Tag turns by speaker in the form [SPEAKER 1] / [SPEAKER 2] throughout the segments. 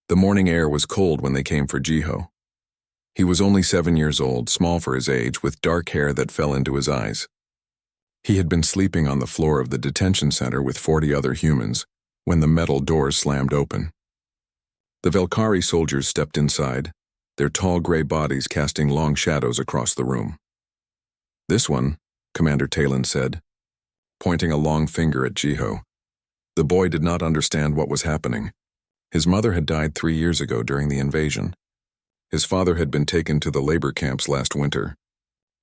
[SPEAKER 1] The morning air was cold when they came for Jiho. He was only 7 years old, small for his age, with dark hair that fell into his eyes. He had been sleeping on the floor of the detention center with 40 other humans when the metal doors slammed open. The Velkari soldiers stepped inside, their tall gray bodies casting long shadows across the room. "This one," Commander Talon said, pointing a long finger at Jiho. The boy did not understand what was happening. His mother had died 3 years ago during the invasion. His father had been taken to the labor camps last winter.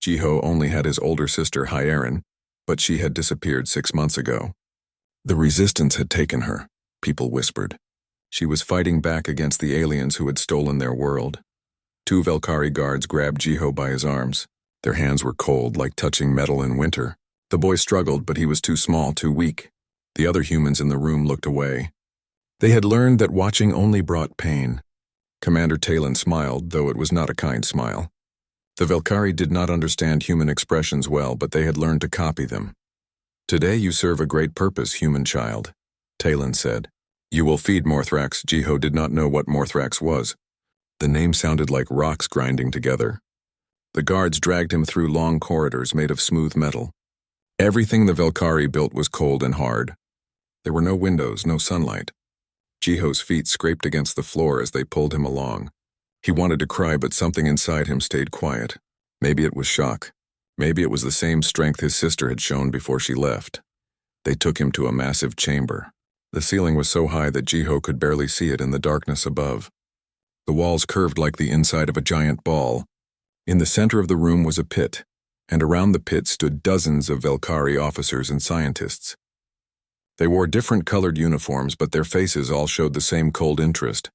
[SPEAKER 1] Jiho only had his older sister Hyerin, but she had disappeared 6 months ago. The resistance had taken her, people whispered. She was fighting back against the aliens who had stolen their world. 2 Velkari guards grabbed Jiho by his arms. Their hands were cold, like touching metal in winter. The boy struggled, but he was too small, too weak. The other humans in the room looked away. They had learned that watching only brought pain. Commander Talon smiled, though it was not a kind smile. The Velkari did not understand human expressions well, but they had learned to copy them. "Today you serve a great purpose, human child," Talon said. "You will feed Morthrax." Jiho did not know what Morthrax was. The name sounded like rocks grinding together. The guards dragged him through long corridors made of smooth metal. Everything the Velkari built was cold and hard. There were no windows, no sunlight. Jiho's feet scraped against the floor as they pulled him along. He wanted to cry, but something inside him stayed quiet. Maybe it was shock. Maybe it was the same strength his sister had shown before she left. They took him to a massive chamber. The ceiling was so high that Jiho could barely see it in the darkness above. The walls curved like the inside of a giant ball. In the center of the room was a pit, and around the pit stood dozens of Velkari officers and scientists. They wore different colored uniforms, but their faces all showed the same cold interest.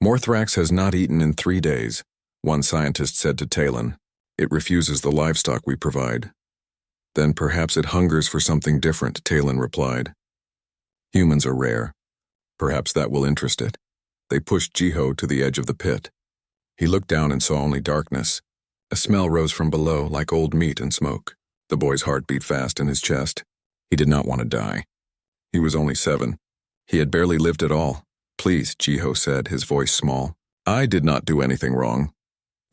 [SPEAKER 1] "Morthrax has not eaten in 3 days, one scientist said to Talon. "It refuses the livestock we provide." "Then perhaps it hungers for something different," Talon replied. "Humans are rare. Perhaps that will interest it." They pushed Jiho to the edge of the pit. He looked down and saw only darkness. A smell rose from below, like old meat and smoke. The boy's heart beat fast in his chest. He did not want to die. He was only 7. He had barely lived at all. "Please," Jiho said, his voice small. "I did not do anything wrong."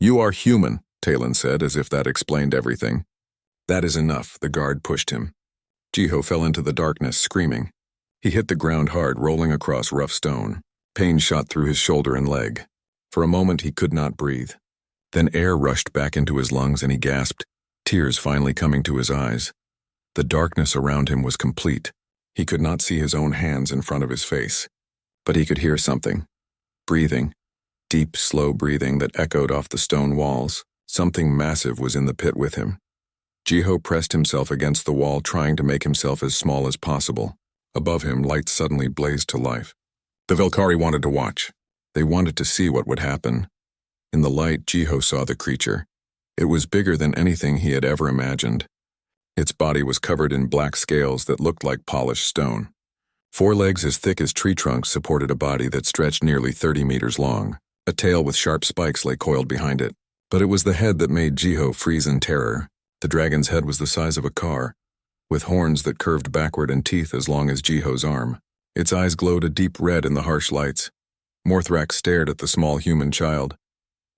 [SPEAKER 1] "You are human," Talon said, as if that explained everything. "That is enough," the guard pushed him. Jiho fell into the darkness, screaming. He hit the ground hard, rolling across rough stone. Pain shot through his shoulder and leg. For a moment he could not breathe. Then air rushed back into his lungs and he gasped, tears finally coming to his eyes. The darkness around him was complete. He could not see his own hands in front of his face. But he could hear something. Breathing. Deep, slow breathing that echoed off the stone walls. Something massive was in the pit with him. Jiho pressed himself against the wall, trying to make himself as small as possible. Above him, lights suddenly blazed to life. The Velkari wanted to watch. They wanted to see what would happen. In the light, Jiho saw the creature. It was bigger than anything he had ever imagined. Its body was covered in black scales that looked like polished stone. 4 legs as thick as tree trunks supported a body that stretched nearly 30 meters long. A tail with sharp spikes lay coiled behind it. But it was the head that made Jiho freeze in terror. The dragon's head was the size of a car, with horns that curved backward and teeth as long as Jiho's arm. Its eyes glowed a deep red in the harsh lights. Morthrax stared at the small human child.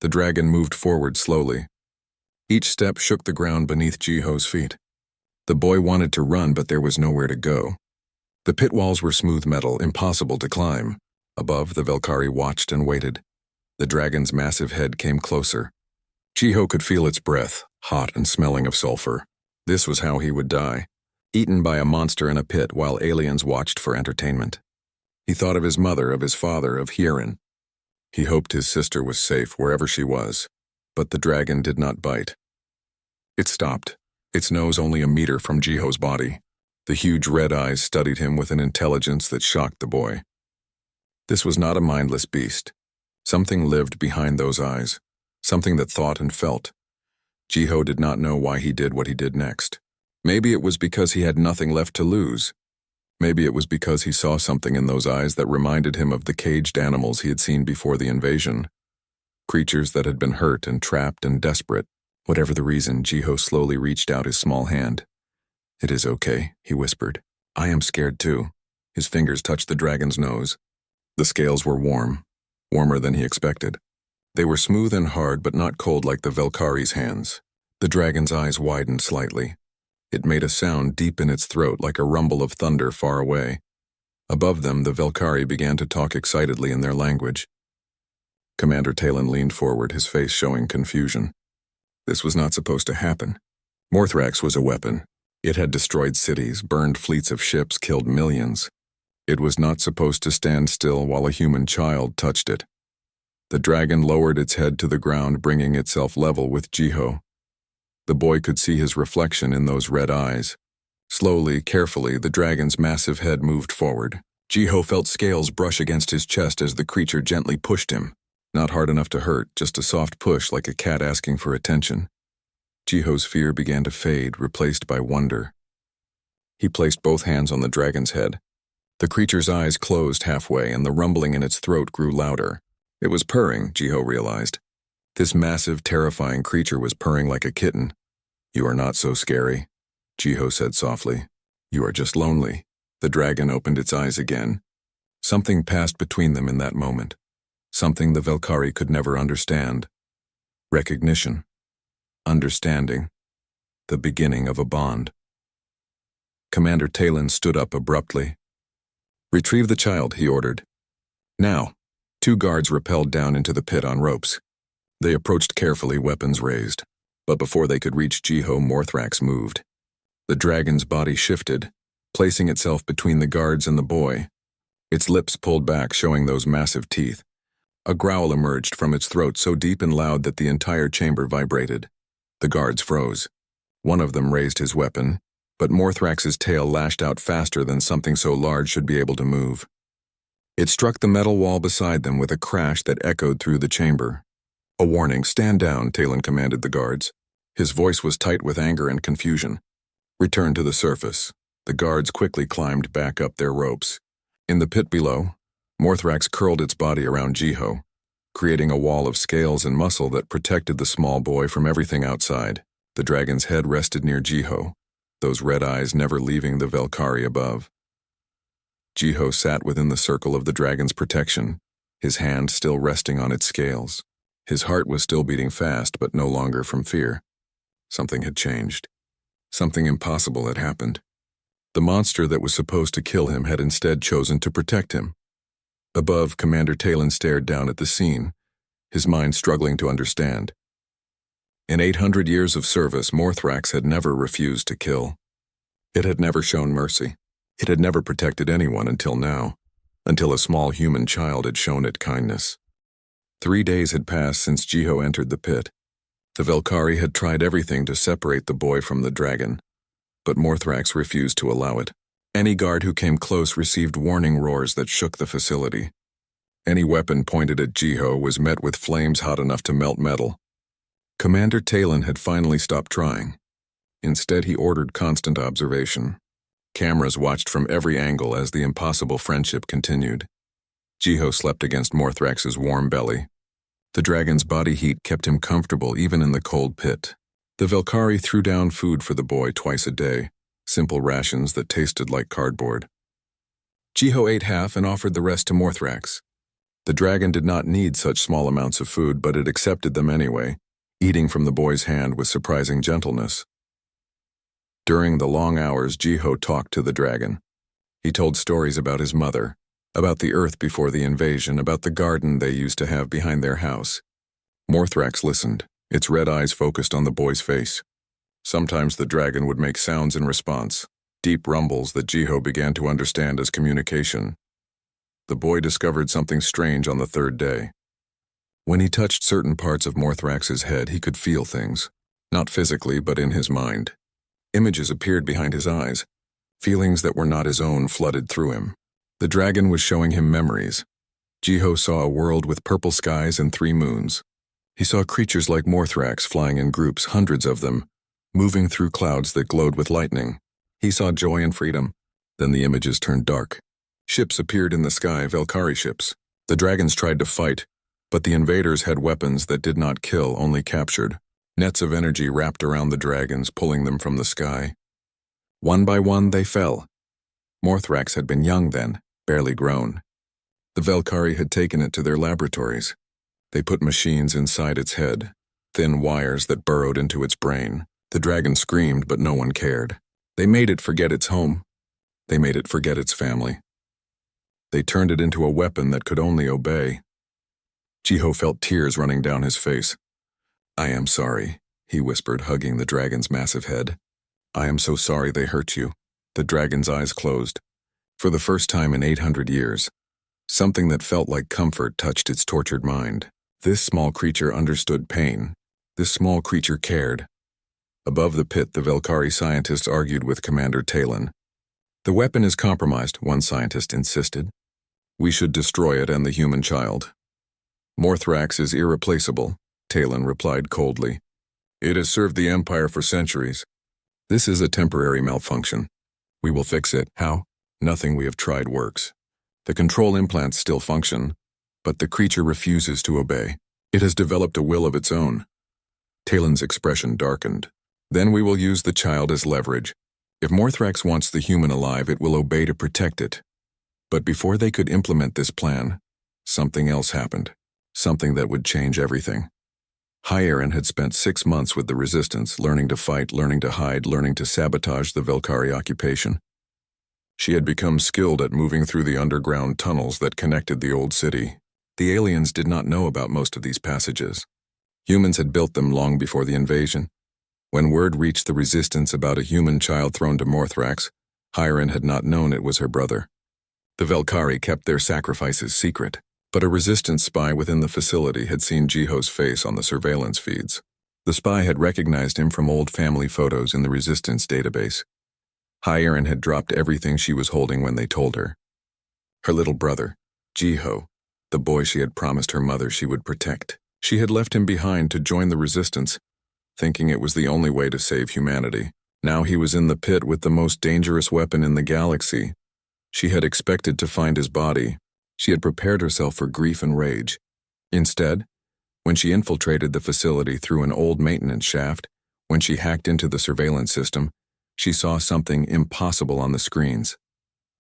[SPEAKER 1] The dragon moved forward slowly. Each step shook the ground beneath Jiho's feet. The boy wanted to run, but there was nowhere to go. The pit walls were smooth metal, impossible to climb. Above, the Velkari watched and waited. The dragon's massive head came closer. Jiho could feel its breath, hot and smelling of sulfur. This was how he would die, eaten by a monster in a pit while aliens watched for entertainment. He thought of his mother, of his father, of Hyerin. He hoped his sister was safe wherever she was, but the dragon did not bite. It stopped, its nose only a meter from Jiho's body. The huge red eyes studied him with an intelligence that shocked the boy. This was not a mindless beast. Something lived behind those eyes, something that thought and felt. Jiho did not know why he did what he did next. Maybe it was because he had nothing left to lose. Maybe it was because he saw something in those eyes that reminded him of the caged animals he had seen before the invasion. Creatures that had been hurt and trapped and desperate. Whatever the reason, Jiho slowly reached out his small hand. "It is okay," he whispered. "I am scared too." His fingers touched the dragon's nose. The scales were warm warmer than he expected. They were smooth and hard but not cold like the Velkari's hands. The dragon's eyes widened slightly. It made a sound deep in its throat like a rumble of thunder far away. Above them, the Velkari began to talk excitedly in their language. Commander Talon leaned forward, his face showing confusion. This was not supposed to happen. Morthrax was a weapon. It had destroyed cities, burned fleets of ships, killed millions. It was not supposed to stand still while a human child touched it. The dragon lowered its head to the ground, bringing itself level with Jiho. The boy could see his reflection in those red eyes. Slowly, carefully, the dragon's massive head moved forward. Jiho felt scales brush against his chest as the creature gently pushed him. Not hard enough to hurt, just a soft push like a cat asking for attention. Jiho's fear began to fade, replaced by wonder. He placed both hands on the dragon's head. The creature's eyes closed halfway, and the rumbling in its throat grew louder. It was purring, Jiho realized. This massive, terrifying creature was purring like a kitten. "You are not so scary," Jiho said softly. "You are just lonely." The dragon opened its eyes again. Something passed between them in that moment. Something the Velkari could never understand. Recognition. Understanding. The beginning of a bond. Commander Talon stood up abruptly. "Retrieve the child," he ordered. "Now." 2 guards rappelled down into the pit on ropes. They approached carefully, weapons raised. But before they could reach Jiho, Morthrax moved. The dragon's body shifted, placing itself between the guards and the boy. Its lips pulled back, showing those massive teeth. A growl emerged from its throat so deep and loud that the entire chamber vibrated. The guards froze. One of them raised his weapon, but Morthrax's tail lashed out faster than something so large should be able to move. It struck the metal wall beside them with a crash that echoed through the chamber. "A warning, stand down," Talon commanded the guards. His voice was tight with anger and confusion. "Return to the surface." The guards quickly climbed back up their ropes. In the pit below, Morthrax curled its body around Jiho, creating a wall of scales and muscle that protected the small boy from everything outside. The dragon's head rested near Jiho, those red eyes never leaving the Velkari above. Jiho sat within the circle of the dragon's protection, his hand still resting on its scales. His heart was still beating fast, but no longer from fear. Something had changed. Something impossible had happened. The monster that was supposed to kill him had instead chosen to protect him. Above, Commander Talon stared down at the scene, his mind struggling to understand. In 800 years of service, Morthrax had never refused to kill. It had never shown mercy. It had never protected anyone until now, until a small human child had shown it kindness. 3 days had passed since Jiho entered the pit. The Velkari had tried everything to separate the boy from the dragon, but Morthrax refused to allow it. Any guard who came close received warning roars that shook the facility. Any weapon pointed at Jiho was met with flames hot enough to melt metal. Commander Talon had finally stopped trying. Instead, he ordered constant observation. Cameras watched from every angle as the impossible friendship continued. Jiho slept against Morthrax's warm belly. The dragon's body heat kept him comfortable even in the cold pit. The Velkari threw down food for the boy twice a day, simple rations that tasted like cardboard. Jiho ate half and offered the rest to Morthrax. The dragon did not need such small amounts of food, but it accepted them anyway, eating from the boy's hand with surprising gentleness. During the long hours, Jiho talked to the dragon. He told stories about his mother, about the Earth before the invasion, about the garden they used to have behind their house. Morthrax listened, its red eyes focused on the boy's face. Sometimes the dragon would make sounds in response, deep rumbles that Jiho began to understand as communication. The boy discovered something strange on the 3rd day. When he touched certain parts of Morthrax's head, he could feel things, not physically but in his mind. Images appeared behind his eyes. Feelings that were not his own flooded through him. The dragon was showing him memories. Jiho saw a world with purple skies and 3 moons. He saw creatures like Morthrax flying in groups, hundreds of them, moving through clouds that glowed with lightning. He saw joy and freedom. Then the images turned dark. Ships appeared in the sky, Velkari ships. The dragons tried to fight, but the invaders had weapons that did not kill, only captured. Nets of energy wrapped around the dragons, pulling them from the sky. One by one, they fell. Morthrax had been young then, barely grown. The Valkyrie had taken it to their laboratories. They put machines inside its head, thin wires that burrowed into its brain. The dragon screamed, but no one cared. They made it forget its home. They made it forget its family. They turned it into a weapon that could only obey. Jiho felt tears running down his face. "I am sorry," he whispered, hugging the dragon's massive head. "I am so sorry they hurt you." The dragon's eyes closed. For the first time in 800 years, something that felt like comfort touched its tortured mind. This small creature understood pain. This small creature cared. Above the pit, the Valkyrie scientists argued with Commander Talon. "The weapon is compromised," one scientist insisted. "We should destroy it and the human child." "Morthrax is irreplaceable," Talon replied coldly. "It has served the Empire for centuries. This is a temporary malfunction. We will fix it." "How?" "Nothing we have tried works. The control implants still function, but the creature refuses to obey. It has developed a will of its own." Talon's expression darkened. "Then we will use the child as leverage. If Morthrax wants the human alive, it will obey to protect it." But before they could implement this plan, something else happened. Something that would change everything. Hyarin had spent 6 months with the Resistance, learning to fight, learning to hide, learning to sabotage the Valkyrie occupation. She had become skilled at moving through the underground tunnels that connected the old city. The aliens did not know about most of these passages. Humans had built them long before the invasion. When word reached the Resistance about a human child thrown to Morthrax, Hyarin had not known it was her brother. The Valkyrie kept their sacrifices secret, but a Resistance spy within the facility had seen Jiho's face on the surveillance feeds. The spy had recognized him from old family photos in the Resistance database. Hyarin had dropped everything she was holding when they told her. Her little brother, Jiho, the boy she had promised her mother she would protect. She had left him behind to join the Resistance, thinking it was the only way to save humanity. Now he was in the pit with the most dangerous weapon in the galaxy. She had expected to find his body. She had prepared herself for grief and rage. Instead, when she infiltrated the facility through an old maintenance shaft, when she hacked into the surveillance system, she saw something impossible on the screens.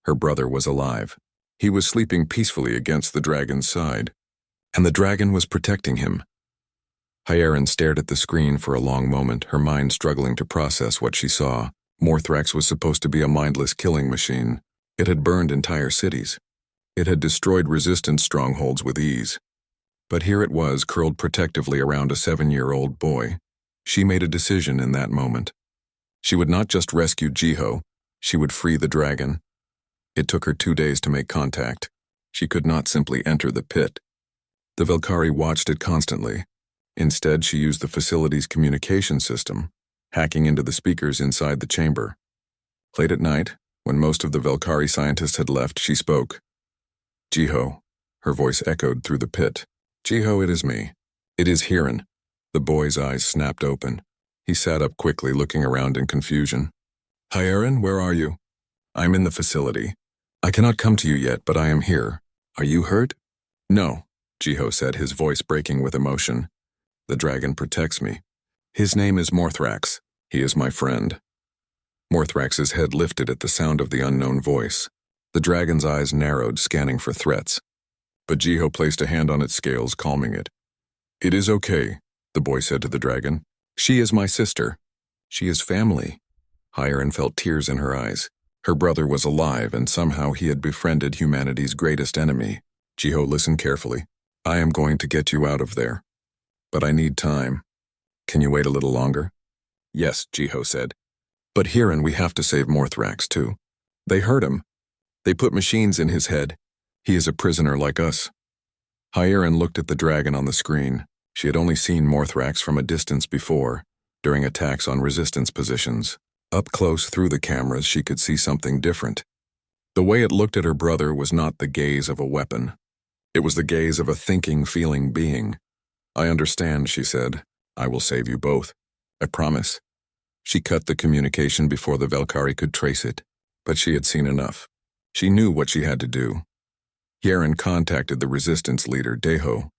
[SPEAKER 1] Her brother was alive. He was sleeping peacefully against the dragon's side, and the dragon was protecting him. Hyarin stared at the screen for a long moment, her mind struggling to process what she saw. Morthrax was supposed to be a mindless killing machine. It had burned entire cities. It had destroyed Resistance strongholds with ease. But here it was, curled protectively around a 7-year-old boy. She made a decision in that moment. She would not just rescue Jiho, she would free the dragon. It took her 2 days to make contact. She could not simply enter the pit. The Valkyrie watched it constantly. Instead, she used the facility's communication system, hacking into the speakers inside the chamber. Late at night, when most of the Valkyrie scientists had left, she spoke. "Jiho," her voice echoed through the pit. "Jiho, it is me. It is Hyarin." The boy's eyes snapped open. He sat up quickly, looking around in confusion. "Hyarin, where are you?" "I'm in the facility. I cannot come to you yet, but I am here. Are you hurt?" "No," Jiho said, his voice breaking with emotion. "The dragon protects me. His name is Morthrax. He is my friend." Morthrax's head lifted at the sound of the unknown voice. The dragon's eyes narrowed, scanning for threats. But Jiho placed a hand on its scales, calming it. "It is okay," the boy said to the dragon. "She is my sister. She is family." Hyarin felt tears in her eyes. Her brother was alive, and somehow he had befriended humanity's greatest enemy. Jiho listened carefully. "I am going to get you out of there. But I need time. Can you wait a little longer?" "Yes," Jiho said. "But Hyarin, we have to save Morthrax, too. They hurt him. They put machines in his head. He is a prisoner like us." Hyarin looked at the dragon on the screen. She had only seen Morthrax from a distance before, during attacks on Resistance positions. Up close through the cameras, she could see something different. The way it looked at her brother was not the gaze of a weapon. It was the gaze of a thinking, feeling being. "I understand," she said. "I will save you both. I promise." She cut the communication before the Valkyrie could trace it, but she had seen enough. She knew what she had to do. Hyarin contacted the Resistance leader, Deho.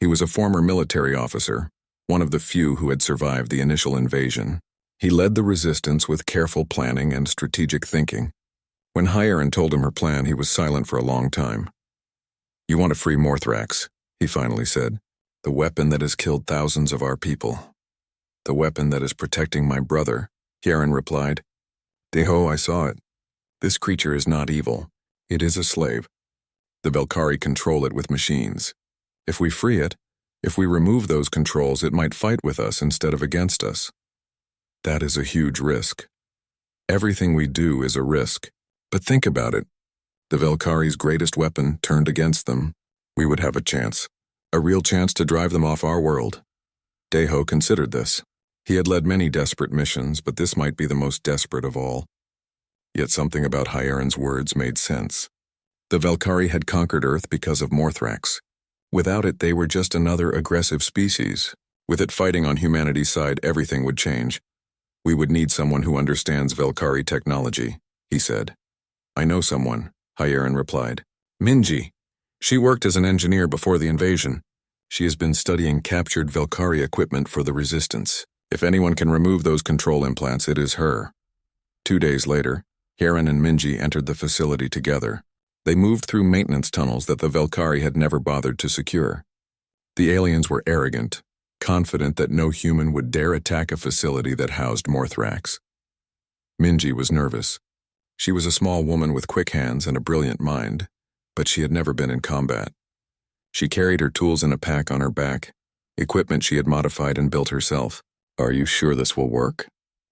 [SPEAKER 1] He was a former military officer, one of the few who had survived the initial invasion. He led the Resistance with careful planning and strategic thinking. When Hyarin told him her plan, he was silent for a long time. You want to free Morthrax, he finally said. The weapon that has killed thousands of our people. The weapon that is protecting my brother, Yaren replied. Deho, I saw it. This creature is not evil. It is a slave. The Velkari control it with machines. If we free it, if we remove those controls, it might fight with us instead of against us. That is a huge risk. Everything we do is a risk. But think about it. The Velkari's greatest weapon turned against them. We would have a chance. A real chance to drive them off our world. Deho considered this. He had led many desperate missions, but this might be the most desperate of all. Yet something about Hyaren's words made sense. The Velkari had conquered Earth because of Morthrax. Without it, they were just another aggressive species. With it fighting on humanity's side, everything would change. We would need someone who understands Velkari technology, he said. I know someone, Hyaren replied. Minji. She worked as an engineer before the invasion. She has been studying captured Velkari equipment for the Resistance. If anyone can remove those control implants, it is her. 2 days later, Hyaren and Minji entered the facility together. They moved through maintenance tunnels that the Velkari had never bothered to secure. The aliens were arrogant, confident that no human would dare attack a facility that housed Morthrax. Minji was nervous. She was a small woman with quick hands and a brilliant mind, but she had never been in combat. She carried her tools in a pack on her back, equipment she had modified and built herself. Are you sure this will work?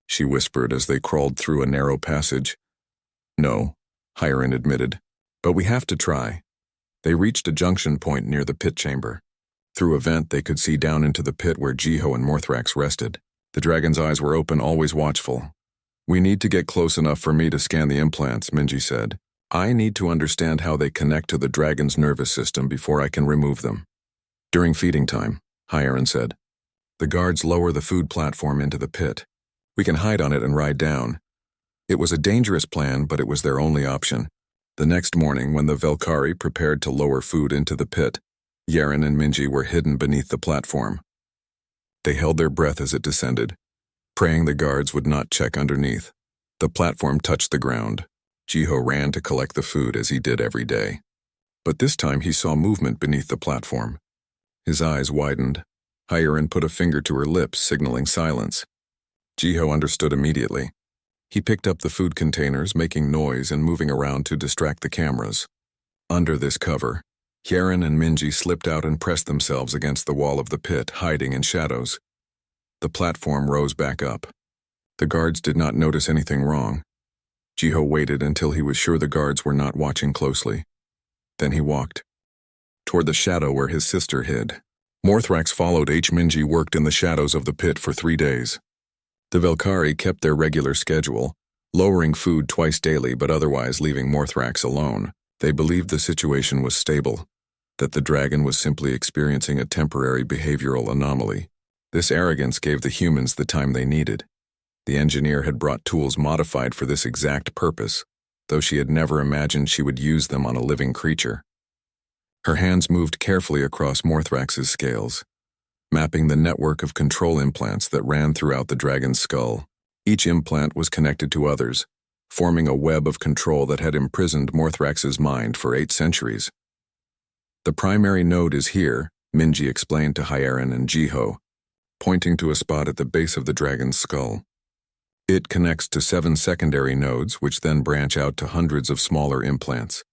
[SPEAKER 1] She whispered as they crawled through a narrow passage. No, Hyaren admitted, but we have to try. They reached a junction point near the pit chamber. Through a vent, they could see down into the pit where Jiho and Morthrax rested. The dragon's eyes were open, always watchful. We need to get close enough for me to scan the implants, Minji said. I need to understand how they connect to the dragon's nervous system before I can remove them. During feeding time, Hyaren said. The guards lower the food platform into the pit. We can hide on it and ride down. It was a dangerous plan, but it was their only option. The next morning, when the Velkari prepared to lower food into the pit, Yaren and Minji were hidden beneath the platform. They held their breath as it descended, praying the guards would not check underneath. The platform touched the ground. Jiho ran to collect the food as he did every day. But this time he saw movement beneath the platform. His eyes widened. Hyaren put a finger to her lips, signaling silence. Jiho understood immediately. He picked up the food containers, making noise and moving around to distract the cameras. Under this cover, Yaren and Minji slipped out and pressed themselves against the wall of the pit, hiding in shadows. The platform rose back up. The guards did not notice anything wrong. Jiho waited until he was sure the guards were not watching closely. Then he walked toward the shadow where his sister hid. Morthrax followed. Minji worked in the shadows of the pit for 3 days. The Velkari kept their regular schedule, lowering food twice daily but otherwise leaving Morthrax alone. They believed the situation was stable, that the dragon was simply experiencing a temporary behavioral anomaly. This arrogance gave the humans the time they needed. The engineer had brought tools modified for this exact purpose, though she had never imagined she would use them on a living creature. Her hands moved carefully across Morthrax's scales, mapping the network of control implants that ran throughout the dragon's skull. Each implant was connected to others, forming a web of control that had imprisoned Morthrax's mind for 8 centuries. The primary node is here, Minji explained to Hyaren and Jiho, pointing to a spot at the base of the dragon's skull. It connects to 7 secondary nodes, which then branch out to hundreds of smaller implants.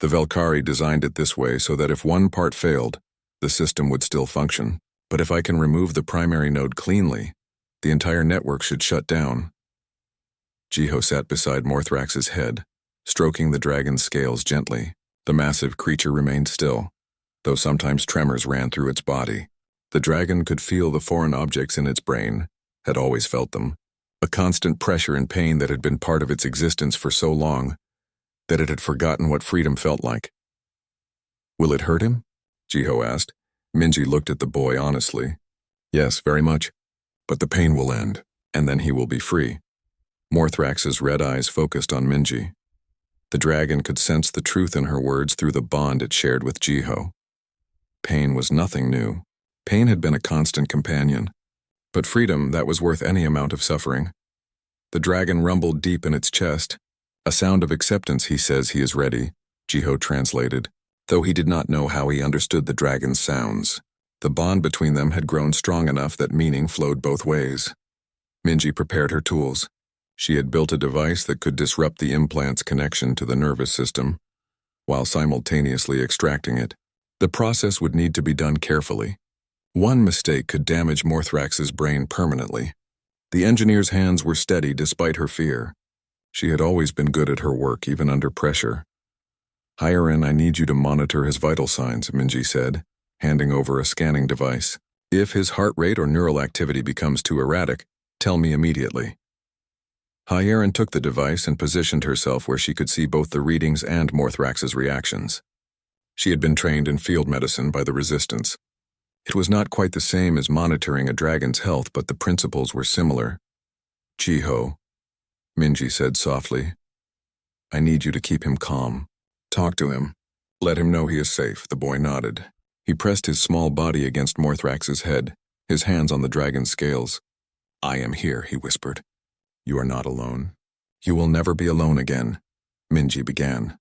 [SPEAKER 1] The Velkari designed it this way so that if one part failed, the system would still function. But if I can remove the primary node cleanly, the entire network should shut down. Jiho sat beside Morthrax's head, stroking the dragon's scales gently. The massive creature remained still, though sometimes tremors ran through its body. The dragon could feel the foreign objects in its brain, had always felt them, a constant pressure and pain that had been part of its existence for so long that it had forgotten what freedom felt like. Will it hurt him? Jiho asked. Minji looked at the boy honestly. Yes, very much. But the pain will end, and then he will be free. Morthrax's red eyes focused on Minji. The dragon could sense the truth in her words through the bond it shared with Jiho. Pain was nothing new. Pain had been a constant companion. But freedom, that was worth any amount of suffering. The dragon rumbled deep in its chest. A sound of acceptance. He says he is ready, Jiho translated. Though he did not know how he understood the dragon's sounds, the bond between them had grown strong enough that meaning flowed both ways. Minji prepared her tools. She had built a device that could disrupt the implant's connection to the nervous system, while simultaneously extracting it. The process would need to be done carefully. One mistake could damage Morthrax's brain permanently. The engineer's hands were steady despite her fear. She had always been good at her work, even under pressure. "Hierin, I need you to monitor his vital signs," Minji said, handing over a scanning device. "If his heart rate or neural activity becomes too erratic, tell me immediately." Hierin took the device and positioned herself where she could see both the readings and Morthrax's reactions. She had been trained in field medicine by the Resistance. It was not quite the same as monitoring a dragon's health, but the principles were similar. "Jiho," Minji said softly, "I need you to keep him calm. Talk to him. Let him know he is safe." The boy nodded. He pressed his small body against Morthrax's head, his hands on the dragon's scales. "I am here," he whispered. "You are not alone. You will never be alone again," Minji began.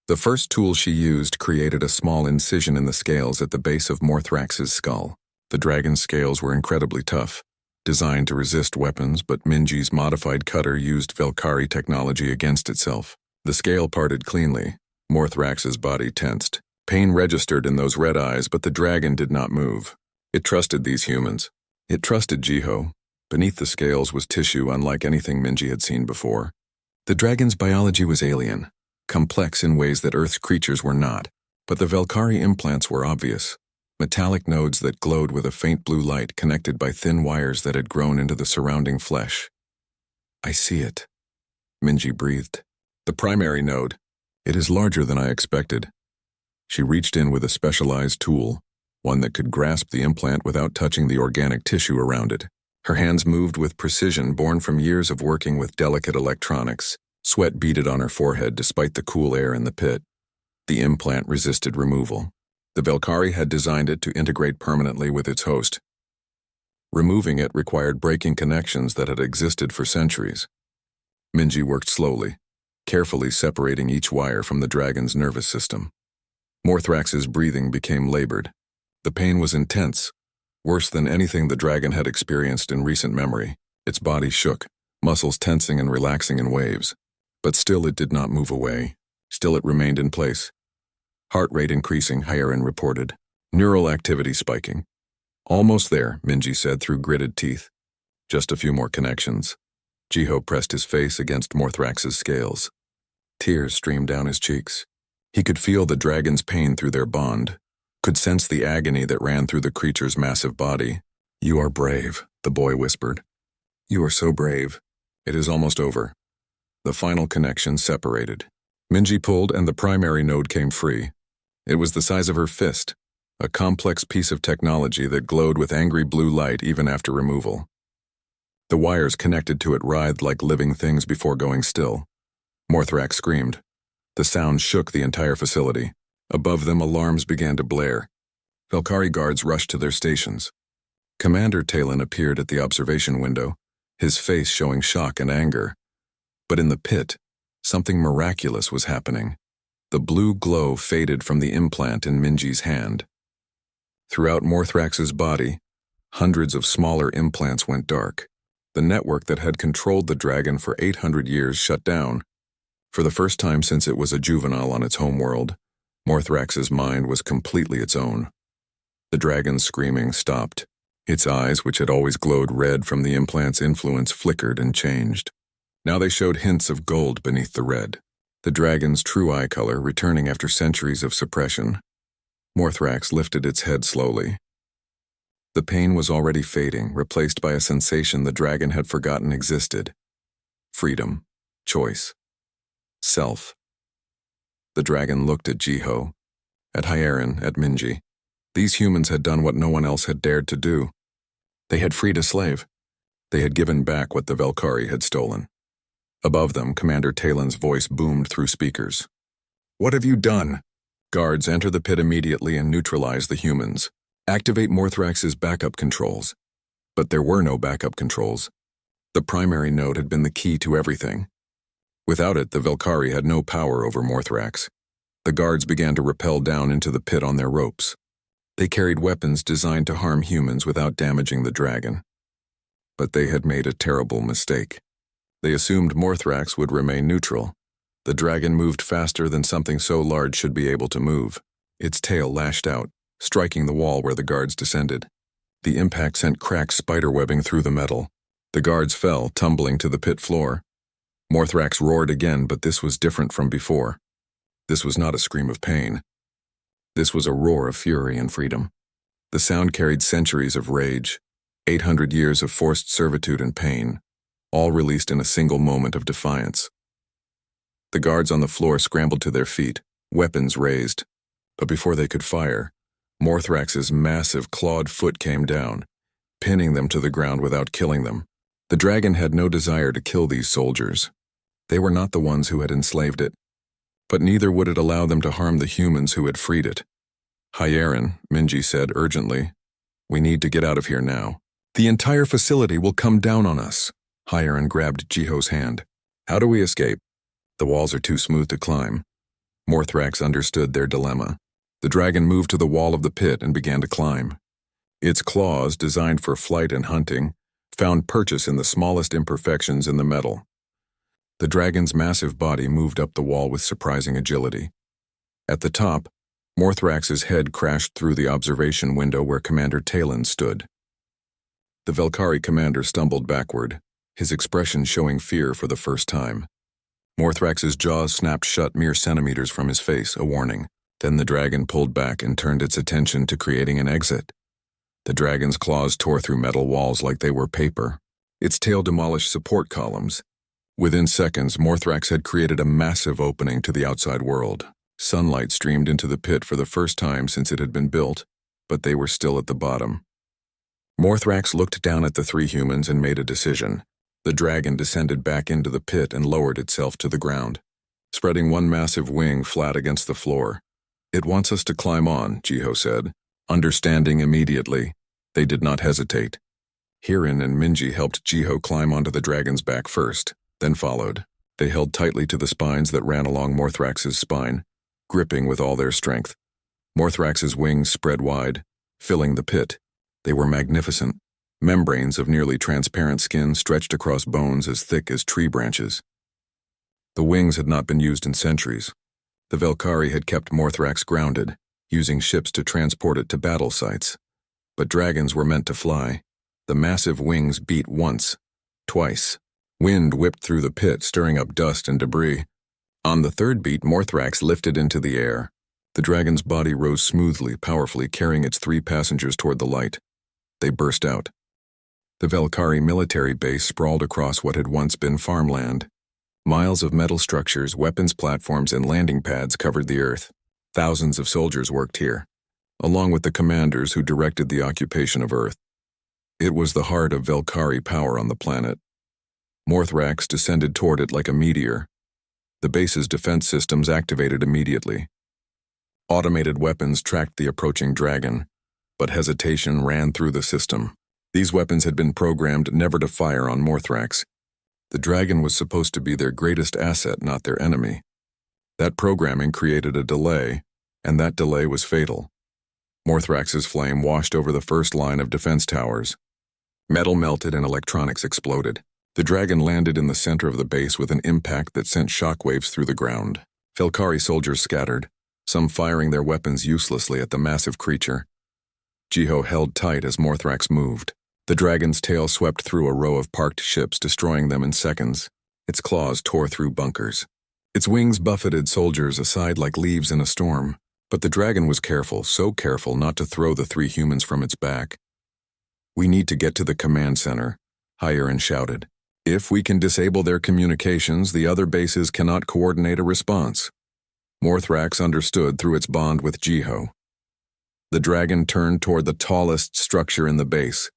[SPEAKER 1] The first tool she used created a small incision in the scales at the base of Morthrax's skull. The dragon's scales were incredibly tough, designed to resist weapons, but Minji's modified cutter used Velkari technology against itself. The scale parted cleanly. Morthrax's body tensed. Pain registered in those red eyes, but the dragon did not move. It trusted these humans. It trusted Jiho. Beneath the scales was tissue unlike anything Minji had seen before. The dragon's biology was alien, complex in ways that Earth's creatures were not, but the Velkari implants were obvious. Metallic nodes that glowed with a faint blue light connected by thin wires that had grown into the surrounding flesh. "I see it," Minji breathed. "The primary node. It is larger than I expected." She reached in with a specialized tool, one that could grasp the implant without touching the organic tissue around it. Her hands moved with precision born from years of working with delicate electronics. Sweat beaded on her forehead despite the cool air in the pit. The implant resisted removal. The Velkari had designed it to integrate permanently with its host. Removing it required breaking connections that had existed for centuries. Minji worked slowly, carefully separating each wire from the dragon's nervous system. Morthrax's breathing became labored. The pain was intense, worse than anything the dragon had experienced in recent memory. Its body shook, muscles tensing and relaxing in waves. But still it did not move away. Still it remained in place. Heart rate increasing, Hierin reported. Neural activity spiking. "Almost there," Minji said through gritted teeth. "Just a few more connections." Jiho pressed his face against Morthrax's scales. Tears streamed down his cheeks. He could feel the dragon's pain through their bond, could sense the agony that ran through the creature's massive body. "You are brave," the boy whispered. "You are so brave. It is almost over." The final connection separated. Minji pulled and the primary node came free. It was the size of her fist, a complex piece of technology that glowed with angry blue light even after removal. The wires connected to it writhed like living things before going still. Morthrax screamed. The sound shook the entire facility. Above them, alarms began to blare. Velkari guards rushed to their stations. Commander Talon appeared at the observation window, his face showing shock and anger. But in the pit, something miraculous was happening. The blue glow faded from the implant in Minji's hand. Throughout Morthrax's body, hundreds of smaller implants went dark. The network that had controlled the dragon for 800 years shut down. For the first time since it was a juvenile on its homeworld, Morthrax's mind was completely its own. The dragon's screaming stopped. Its eyes, which had always glowed red from the implant's influence, flickered and changed. Now they showed hints of gold beneath the red, the dragon's true eye color returning after centuries of suppression. Morthrax lifted its head slowly. The pain was already fading, replaced by a sensation the dragon had forgotten existed. Freedom, choice, self. The dragon looked at Jiho, at Hierin, at Minji. These humans had done what no one else had dared to do. They had freed a slave. They had given back what the Velkari had stolen. Above them, Commander Talon's voice boomed through speakers. "What have you done?" Guards enter the pit immediately and neutralize the humans. Activate Morthrax's backup controls. But there were no backup controls. The primary node had been the key to everything. Without it, the Velkari had no power over Morthrax. The guards began to rappel down into the pit on their ropes. They carried weapons designed to harm humans without damaging the dragon. But they had made a terrible mistake. They assumed Morthrax would remain neutral. The dragon moved faster than something so large should be able to move. Its tail lashed out, striking the wall where the guards descended. The impact sent cracked spiderwebbing through the metal. The guards fell, tumbling to the pit floor. Morthrax roared again, but this was different from before. This was not a scream of pain. This was a roar of fury and freedom. The sound carried centuries of rage, 800 years of forced servitude and pain, all released in a single moment of defiance. The guards on the floor scrambled to their feet, weapons raised. But before they could fire, Morthrax's massive clawed foot came down, pinning them to the ground without killing them. The dragon had no desire to kill these soldiers. They were not the ones who had enslaved it. But neither would it allow them to harm the humans who had freed it. Hyerin, Minji said urgently, "We need to get out of here now. The entire facility will come down on us." Hyerin grabbed Jiho's hand. "How do we escape?" "The walls are too smooth to climb." Morthrax understood their dilemma. The dragon moved to the wall of the pit and began to climb. Its claws, designed for flight and hunting, found purchase in the smallest imperfections in the metal. The dragon's massive body moved up the wall with surprising agility. At the top, Morthrax's head crashed through the observation window where Commander Talon stood. The Velkari commander stumbled backward, his expression showing fear for the first time. Morthrax's jaws snapped shut mere centimeters from his face, a warning. Then the dragon pulled back and turned its attention to creating an exit. The dragon's claws tore through metal walls like they were paper. Its tail demolished support columns. Within seconds, Morthrax had created a massive opening to the outside world. Sunlight streamed into the pit for the first time since it had been built, but they were still at the bottom. Morthrax looked down at the three humans and made a decision. The dragon descended back into the pit and lowered itself to the ground, spreading one massive wing flat against the floor. "It wants us to climb on," Jiho said. Understanding immediately, they did not hesitate. Hyerin and Minji helped Jiho climb onto the dragon's back first, then followed. They held tightly to the spines that ran along Morthrax's spine, gripping with all their strength. Morthrax's wings spread wide, filling the pit. They were magnificent. Membranes of nearly transparent skin stretched across bones as thick as tree branches. The wings had not been used in centuries. The Velkari had kept Morthrax grounded, using ships to transport it to battle sites. But dragons were meant to fly. The massive wings beat once, twice. Wind whipped through the pit, stirring up dust and debris. On the third beat, Morthrax lifted into the air. The dragon's body rose smoothly, powerfully, carrying its three passengers toward the light. They burst out. The Velkari military base sprawled across what had once been farmland. Miles of metal structures, weapons platforms, and landing pads covered the earth. Thousands of soldiers worked here, along with the commanders who directed the occupation of Earth. It was the heart of Velkari power on the planet. Morthrax descended toward it like a meteor. The base's defense systems activated immediately. Automated weapons tracked the approaching dragon, but hesitation ran through the system. These weapons had been programmed never to fire on Morthrax. The dragon was supposed to be their greatest asset, not their enemy. That programming created a delay, and that delay was fatal. Morthrax's flame washed over the first line of defense towers. Metal melted and electronics exploded. The dragon landed in the center of the base with an impact that sent shockwaves through the ground. Velkari soldiers scattered, some firing their weapons uselessly at the massive creature. Jiho held tight as Morthrax moved. The dragon's tail swept through a row of parked ships, destroying them in seconds. Its claws tore through bunkers. Its wings buffeted soldiers aside like leaves in a storm. But the dragon was careful, so careful not to throw the three humans from its back. "We need to get to the command center," Hyerin shouted. "If we can disable their communications, the other bases cannot coordinate a response." Morthrax understood through its bond with Jiho. The dragon turned toward the tallest structure in the base,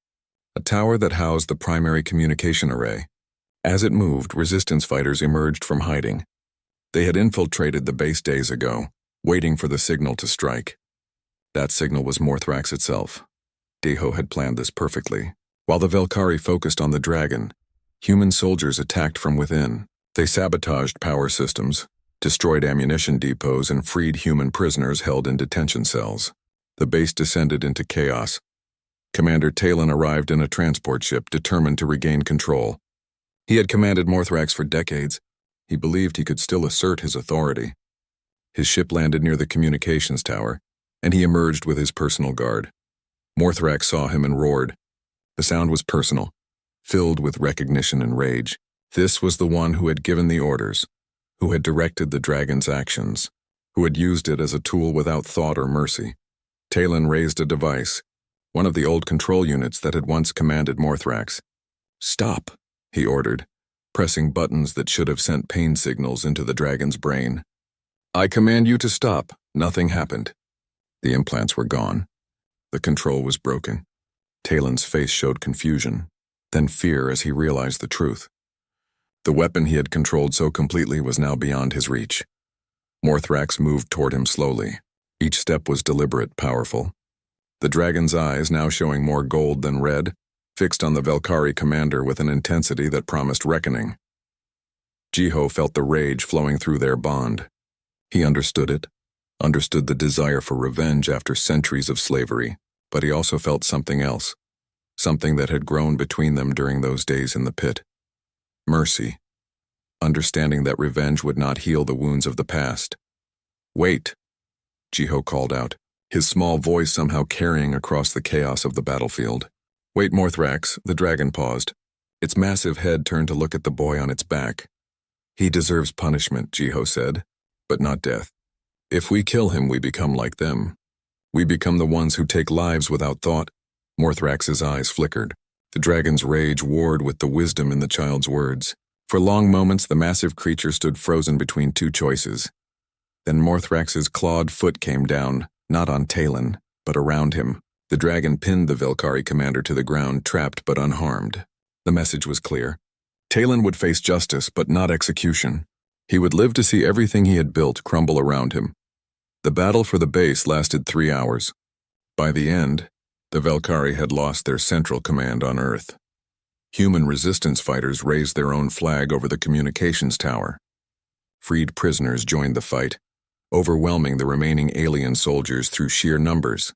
[SPEAKER 1] a tower that housed the primary communication array. As it moved, resistance fighters emerged from hiding. They had infiltrated the base days ago, waiting for the signal to strike. That signal was Morthrax itself. Jiho had planned this perfectly. While the Velkari focused on the dragon, human soldiers attacked from within. They sabotaged power systems, destroyed ammunition depots, and freed human prisoners held in detention cells. The base descended into chaos. Commander Talon arrived in a transport ship determined to regain control. He had commanded Morthrax for decades. He believed he could still assert his authority. His ship landed near the communications tower, and he emerged with his personal guard. Morthrax saw him and roared. The sound was personal, filled with recognition and rage. This was the one who had given the orders, who had directed the dragon's actions, who had used it as a tool without thought or mercy. Talon raised a device, one of the old control units that had once commanded Morthrax. "Stop," he ordered, pressing buttons that should have sent pain signals into the dragon's brain. "I command you to stop." Nothing happened. The implants were gone. The control was broken. Talon's face showed confusion, then fear as he realized the truth. The weapon he had controlled so completely was now beyond his reach. Morthrax moved toward him slowly. Each step was deliberate, powerful. The dragon's eyes, now showing more gold than red, fixed on the Velkhari commander with an intensity that promised reckoning. Jiho felt the rage flowing through their bond. He understood it, understood the desire for revenge after centuries of slavery, but he also felt something else, something that had grown between them during those days in the pit. Mercy, understanding that revenge would not heal the wounds of the past. "Wait," Jiho called out, his small voice somehow carrying across the chaos of the battlefield. "Wait, Morthrax," the dragon paused. Its massive head turned to look at the boy on its back. "He deserves punishment," Jiho said, "but not death. If we kill him, we become like them. We become the ones who take lives without thought." Morthrax's eyes flickered. The dragon's rage warred with the wisdom in the child's words. For long moments, the massive creature stood frozen between two choices. Then Morthrax's clawed foot came down, not on Talon, but around him. The dragon pinned the Velkhari commander to the ground, trapped but unharmed. The message was clear. Talon would face justice, but not execution. He would live to see everything he had built crumble around him. The battle for the base lasted 3 hours. By the end, the Velkhari had lost their central command on Earth. Human resistance fighters raised their own flag over the communications tower. Freed prisoners joined the fight, overwhelming the remaining alien soldiers through sheer numbers.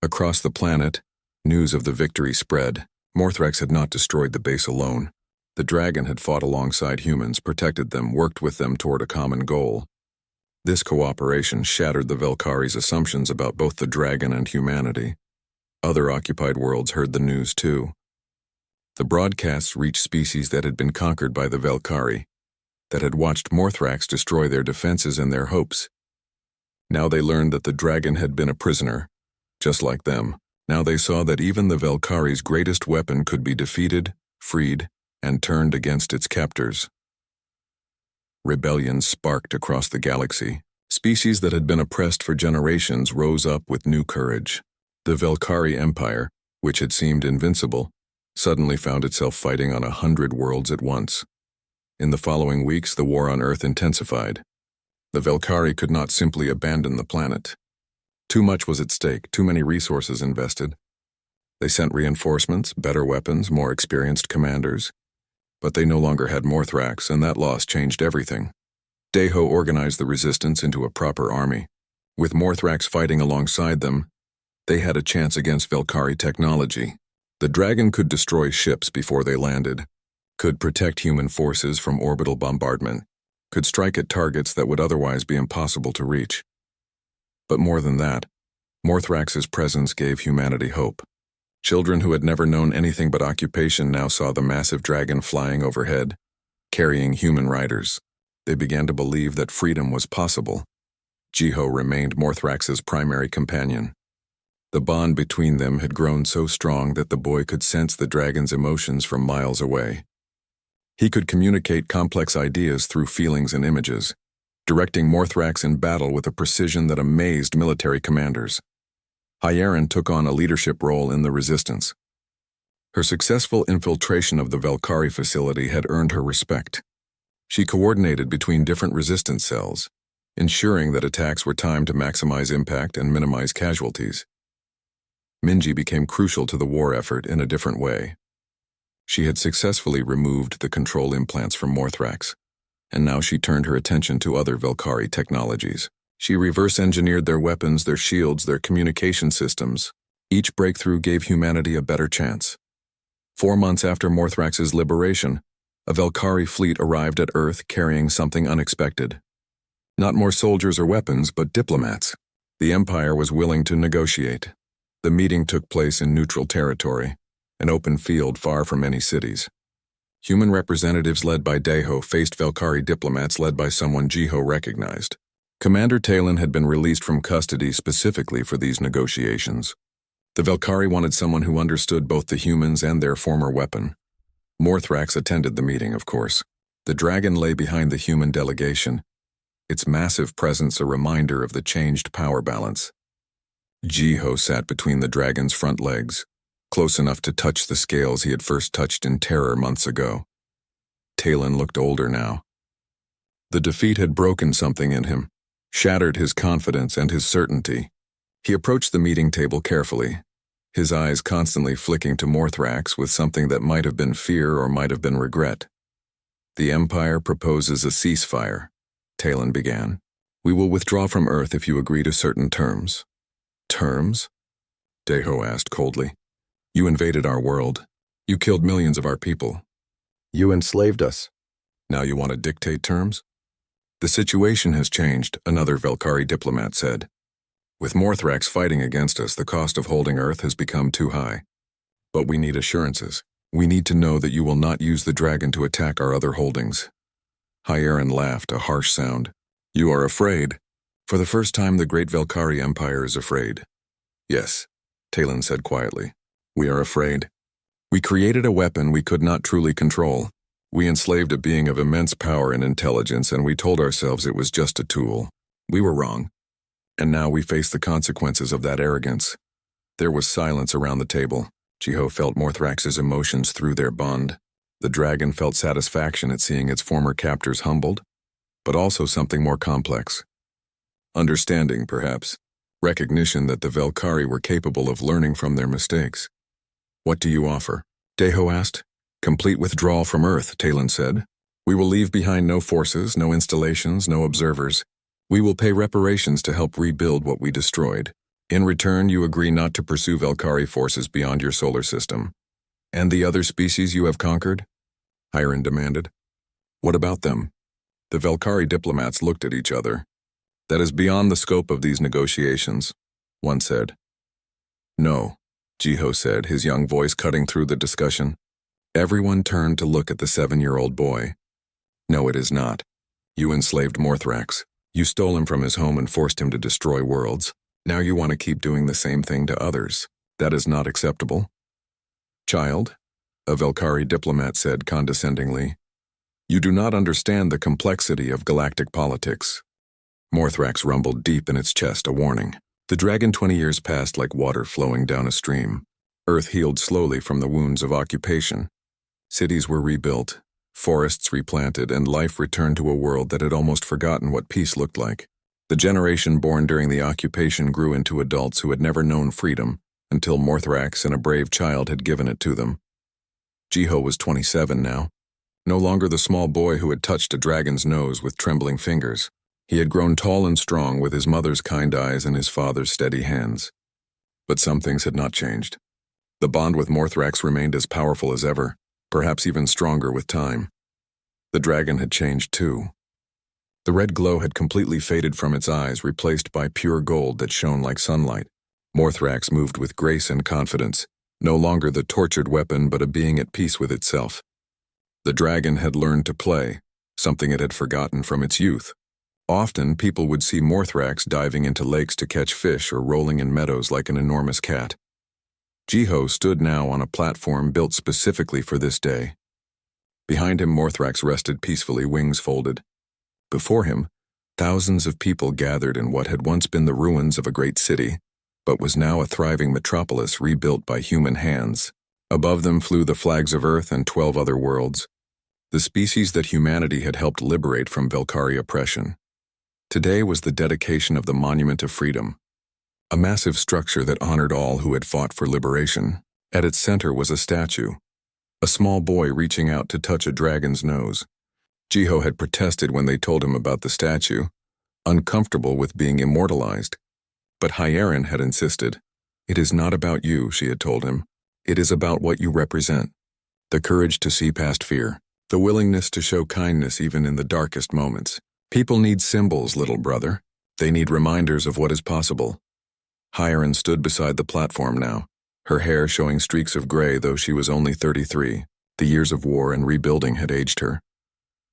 [SPEAKER 1] Across the planet, news of the victory spread. Morthrax had not destroyed the base alone. The dragon had fought alongside humans, protected them, worked with them toward a common goal. This cooperation shattered the Velkhari's assumptions about both the dragon and humanity. Other occupied worlds heard the news too. The broadcasts reached species that had been conquered by the Velkhari, that had watched Morthrax destroy their defenses and their hopes. Now they learned that the dragon had been a prisoner, just like them. Now they saw that even the Velkhari's greatest weapon could be defeated, freed, and turned against its captors. Rebellion sparked across the galaxy. Species that had been oppressed for generations rose up with new courage. The Velkhari Empire, which had seemed invincible, suddenly found itself fighting on 100 worlds at once. In the following weeks, the war on Earth intensified. The Velkhari could not simply abandon the planet. Too much was at stake, too many resources invested. They sent reinforcements, better weapons, more experienced commanders. But they no longer had Morthrax, and that loss changed everything. Deho organized the resistance into a proper army. With Morthrax fighting alongside them, they had a chance against Velkhari technology. The dragon could destroy ships before they landed, could protect human forces from orbital bombardment, could strike at targets that would otherwise be impossible to reach. But more than that, Morthrax's presence gave humanity hope. Children who had never known anything but occupation now saw the massive dragon flying overhead, carrying human riders. They began to believe that freedom was possible. Jiho remained Morthrax's primary companion. The bond between them had grown so strong that the boy could sense the dragon's emotions from miles away. He could communicate complex ideas through feelings and images, directing Morthrax in battle with a precision that amazed military commanders. Hyerin took on a leadership role in the resistance. Her successful infiltration of the Velkhari facility had earned her respect. She coordinated between different resistance cells, ensuring that attacks were timed to maximize impact and minimize casualties. Minji became crucial to the war effort in a different way. She had successfully removed the control implants from Morthrax. and now she turned her attention to other Velkari technologies. She reverse-engineered their weapons, their shields, their communication systems. Each breakthrough gave humanity a better chance. 4 months after Morthrax's liberation, a Velkari fleet arrived at Earth carrying something unexpected. Not more soldiers or weapons, but diplomats. The Empire was willing to negotiate. The meeting took place in neutral territory, an open field far from any cities. Human representatives led by Deho faced Velkari diplomats led by someone Jiho recognized. Commander Talon had been released from custody specifically for these negotiations. The Velkari wanted someone who understood both the humans and their former weapon. Morthrax attended the meeting, of course. The dragon lay behind the human delegation, its massive presence a reminder of the changed power balance. Jiho sat between the dragon's front legs, close enough to touch the scales he had first touched in terror months ago. Talon looked older now. The defeat had broken something in him, shattered his confidence and his certainty. He approached the meeting table carefully, his eyes constantly flicking to Morthrax with something that might have been fear or might have been regret. "The Empire proposes a ceasefire," Talon began. "We will withdraw from Earth if you agree to certain terms." "Terms?" Deho asked coldly. "You invaded our world. You killed millions of our people. You enslaved us. Now you want to dictate terms?" "The situation has changed," another Velkari diplomat said. "With Morthrax fighting against us, the cost of holding Earth has become too high. But we need assurances. We need to know that you will not use the dragon to attack our other holdings." Hyeron laughed, a harsh sound. "You are afraid?" "For the first time, the great Velkari Empire is afraid." "Yes," Talon said quietly. "We are afraid. We created a weapon we could not truly control. We enslaved a being of immense power and intelligence, and we told ourselves it was just a tool. We were wrong. And now we face the consequences of that arrogance." There was silence around the table. Jiho felt Morthrax's emotions through their bond. The dragon felt satisfaction at seeing its former captors humbled, but also something more complex. Understanding, perhaps. Recognition that the Velkari were capable of learning from their mistakes. "What do you offer?" Deho asked. "Complete withdrawal from Earth," Talon said. "We will leave behind no forces, no installations, no observers. We will pay reparations to help rebuild what we destroyed. In return, you agree not to pursue Velkari forces beyond your solar system." "And the other species you have conquered?" Hyeron demanded. "What about them?" The Velkari diplomats looked at each other. "That is beyond the scope of these negotiations," one said. "No," Jiho said, his young voice cutting through the discussion. Everyone turned to look at the 7-year-old boy. "No, it is not. You enslaved Morthrax. You stole him from his home and forced him to destroy worlds. Now you want to keep doing the same thing to others. That is not acceptable." "Child," a Velkari diplomat said condescendingly, "you do not understand the complexity of galactic politics." Morthrax rumbled deep in its chest, a warning. The dragon 20 years passed like water flowing down a stream. Earth healed slowly from the wounds of occupation. Cities were rebuilt, forests replanted, and life returned to a world that had almost forgotten what peace looked like. The generation born during the occupation grew into adults who had never known freedom until Morthrax and a brave child had given it to them. Jiho was 27 now, no longer the small boy who had touched a dragon's nose with trembling fingers. He had grown tall and strong with his mother's kind eyes and his father's steady hands. But some things had not changed. The bond with Morthrax remained as powerful as ever, perhaps even stronger with time. The dragon had changed too. The red glow had completely faded from its eyes, replaced by pure gold that shone like sunlight. Morthrax moved with grace and confidence, no longer the tortured weapon but a being at peace with itself. The dragon had learned to play, something it had forgotten from its youth. Often, people would see Morthrax diving into lakes to catch fish or rolling in meadows like an enormous cat. Jiho stood now on a platform built specifically for this day. Behind him, Morthrax rested peacefully, wings folded. Before him, thousands of people gathered in what had once been the ruins of a great city, but was now a thriving metropolis rebuilt by human hands. Above them flew the flags of Earth and 12 other worlds, the species that humanity had helped liberate from Velkari oppression. Today was the dedication of the Monument of Freedom, a massive structure that honored all who had fought for liberation. At its center was a statue, a small boy reaching out to touch a dragon's nose. Jiho had protested when they told him about the statue, uncomfortable with being immortalized. But Hyerin had insisted. "It is not about you," she had told him. "It is about what you represent. The courage to see past fear. The willingness to show kindness even in the darkest moments. People need symbols, little brother. They need reminders of what is possible." Hyerin stood beside the platform now, her hair showing streaks of gray though she was only 33. The years of war and rebuilding had aged her.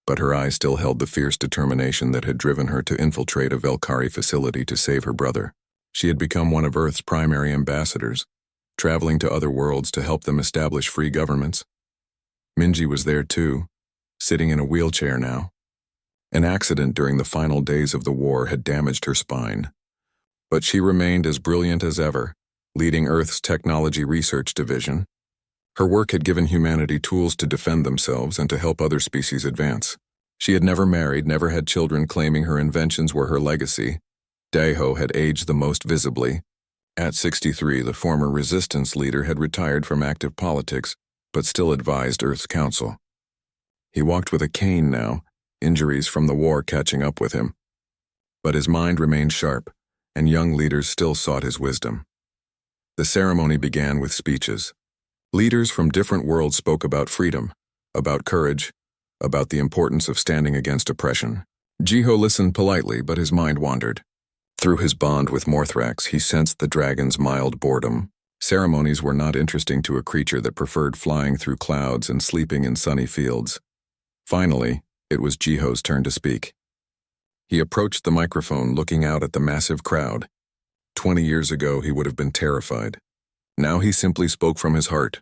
[SPEAKER 1] But her eyes still held the fierce determination that had driven her to infiltrate a Velkari facility to save her brother. She had become one of Earth's primary ambassadors, traveling to other worlds to help them establish free governments. Minji was there too, sitting in a wheelchair now. An accident during the final days of the war had damaged her spine. But she remained as brilliant as ever, leading Earth's technology research division. Her work had given humanity tools to defend themselves and to help other species advance. She had never married, never had children, claiming her inventions were her legacy. Daeho had aged the most visibly. At 63, the former resistance leader had retired from active politics, but still advised Earth's council. He walked with a cane now, injuries from the war catching up with him. But his mind remained sharp, and young leaders still sought his wisdom. The ceremony began with speeches. Leaders from different worlds spoke about freedom, about courage, about the importance of standing against oppression. Jiho listened politely, but his mind wandered. Through his bond with Morthrax, he sensed the dragon's mild boredom. Ceremonies were not interesting to a creature that preferred flying through clouds and sleeping in sunny fields. Finally, it was Jiho's turn to speak. He approached the microphone, looking out at the massive crowd. 20 years ago, he would have been terrified. Now he simply spoke from his heart.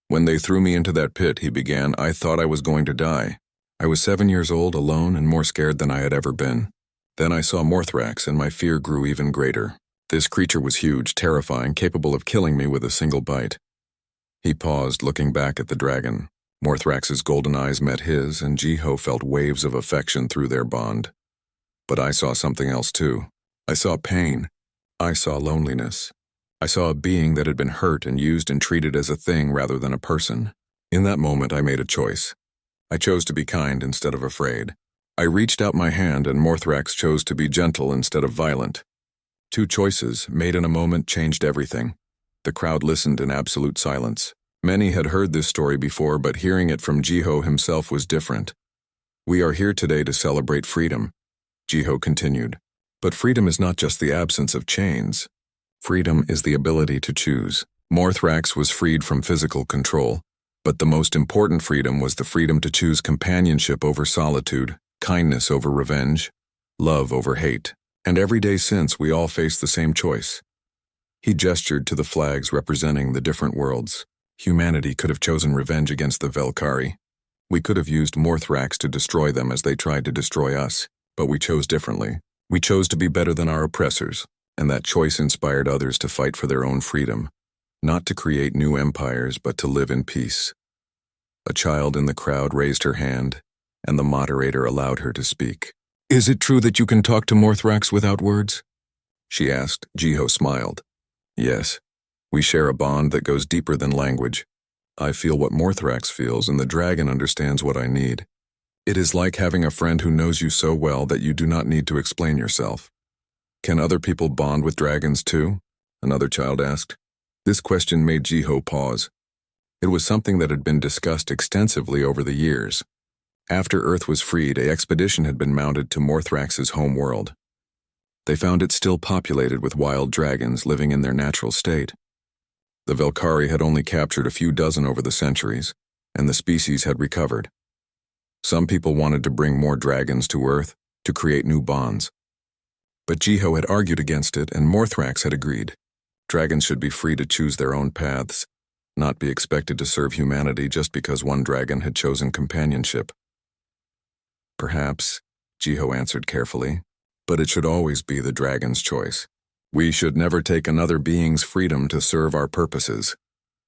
[SPEAKER 1] "When they threw me into that pit," he began, "I thought I was going to die. I was 7 years old, alone, and more scared than I had ever been. Then I saw Morthrax, and my fear grew even greater. This creature was huge, terrifying, capable of killing me with a single bite." He paused, looking back at the dragon. Morthrax's golden eyes met his, and Jiho felt waves of affection through their bond. "But I saw something else too. I saw pain. I saw loneliness. I saw a being that had been hurt and used and treated as a thing rather than a person. In that moment, I made a choice. I chose to be kind instead of afraid. I reached out my hand, and Morthrax chose to be gentle instead of violent. Two choices, made in a moment, changed everything." The crowd listened in absolute silence. Many had heard this story before, but hearing it from Jiho himself was different. "We are here today to celebrate freedom," Jiho continued. "But freedom is not just the absence of chains. Freedom is the ability to choose. Morthrax was freed from physical control, but the most important freedom was the freedom to choose companionship over solitude, kindness over revenge, love over hate. And every day since, we all face the same choice." He gestured to the flags representing the different worlds. "Humanity could have chosen revenge against the Velkari. We could have used Morthrax to destroy them as they tried to destroy us, but we chose differently. We chose to be better than our oppressors, and that choice inspired others to fight for their own freedom, not to create new empires, but to live in peace." A child in the crowd raised her hand, and the moderator allowed her to speak. "Is it true that you can talk to Morthrax without words?" she asked. Jiho smiled. "Yes. We share a bond that goes deeper than language. I feel what Morthrax feels, and the dragon understands what I need. It is like having a friend who knows you so well that you do not need to explain yourself." "Can other people bond with dragons too?" another child asked. This question made Jiho pause. It was something that had been discussed extensively over the years. After Earth was freed, an expedition had been mounted to Morthrax's home world. They found it still populated with wild dragons living in their natural state. The Velkari had only captured a few dozen over the centuries, and the species had recovered. Some people wanted to bring more dragons to Earth to create new bonds. But Jiho had argued against it, and Morthrax had agreed. Dragons should be free to choose their own paths, not be expected to serve humanity just because one dragon had chosen companionship. "Perhaps," Jiho answered carefully, "but it should always be the dragon's choice. We should never take another being's freedom to serve our purposes,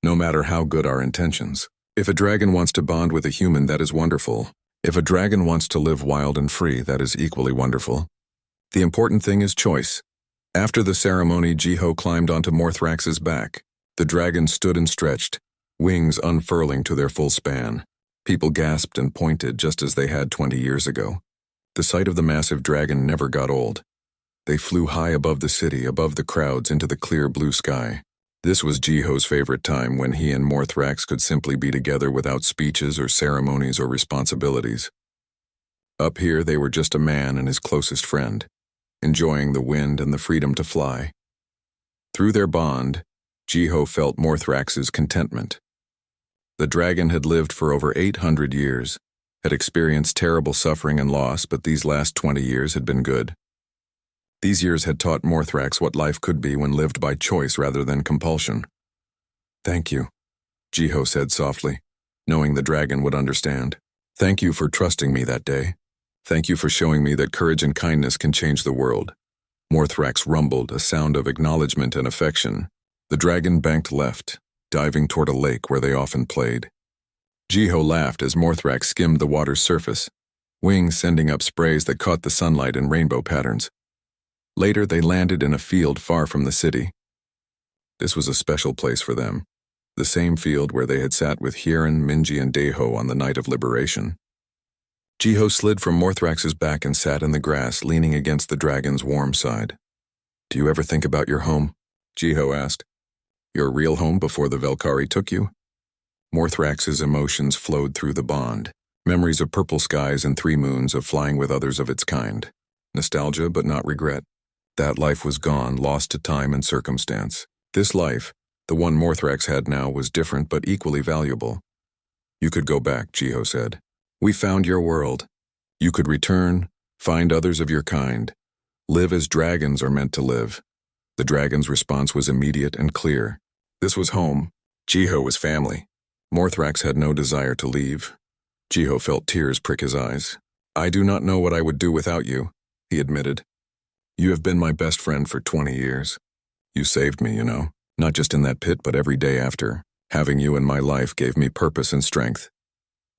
[SPEAKER 1] no matter how good our intentions. If a dragon wants to bond with a human, that is wonderful. If a dragon wants to live wild and free, that is equally wonderful. The important thing is choice." After the ceremony, Jiho climbed onto Morthrax's back. The dragon stood and stretched, wings unfurling to their full span. People gasped and pointed just as they had 20 years ago. The sight of the massive dragon never got old. They flew high above the city, above the crowds, into the clear blue sky. This was Jiho's favorite time, when he and Morthrax could simply be together without speeches or ceremonies or responsibilities. Up here, they were just a man and his closest friend, enjoying the wind and the freedom to fly. Through their bond, Jiho felt Morthrax's contentment. The dragon had lived for over 800 years, had experienced terrible suffering and loss, but these last 20 years had been good. These years had taught Morthrax what life could be when lived by choice rather than compulsion. "Thank you," Jiho said softly, knowing the dragon would understand. "Thank you for trusting me that day. Thank you for showing me that courage and kindness can change the world." Morthrax rumbled, a sound of acknowledgement and affection. The dragon banked left, diving toward a lake where they often played. Jiho laughed as Morthrax skimmed the water's surface, wings sending up sprays that caught the sunlight in rainbow patterns. Later, they landed in a field far from the city. This was a special place for them, the same field where they had sat with Hieron, Minji, and Daeho on the night of liberation. Jiho slid from Morthrax's back and sat in the grass, leaning against the dragon's warm side. "Do you ever think about your home?" Jiho asked. "Your real home before the Velkhari took you?" Morthrax's emotions flowed through the bond, memories of purple skies and 3 moons, of flying with others of its kind. Nostalgia, but not regret. That life was gone, lost to time and circumstance. This life, the one Morthrax had now, was different but equally valuable. "You could go back," Jiho said. "We found your world. You could return, find others of your kind, live as dragons are meant to live." The dragon's response was immediate and clear. This was home. Jiho was family. Morthrax had no desire to leave. Jiho felt tears prick his eyes. "I do not know what I would do without you," he admitted. "You have been my best friend for 20 years. You saved me, not just in that pit, but every day after. Having you in my life gave me purpose and strength."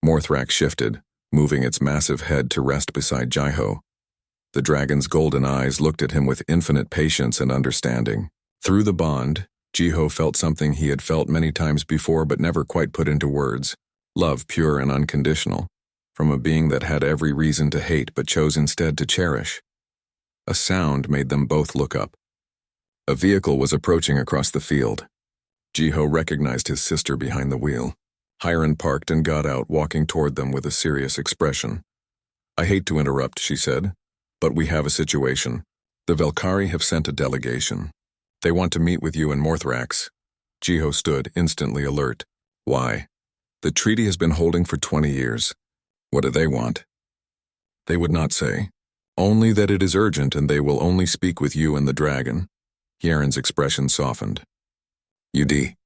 [SPEAKER 1] Morthrax shifted, moving its massive head to rest beside Jiho. The dragon's golden eyes looked at him with infinite patience and understanding. Through the bond, Jiho felt something he had felt many times before but never quite put into words. Love, pure and unconditional, from a being that had every reason to hate but chose instead to cherish. A sound made them both look up. A vehicle was approaching across the field. Jiho recognized his sister behind the wheel. Hieron parked and got out, walking toward them with a serious expression. "I hate to interrupt," she said, "but we have a situation. The Velkhari have sent a delegation. They want to meet with you and Morthrax." Jiho stood, instantly alert. "Why?" "The treaty has been holding for 20 years. What do they want?" "They would not say. Only that it is urgent and they will only speak with you and the dragon." Hieron's expression softened. "UD,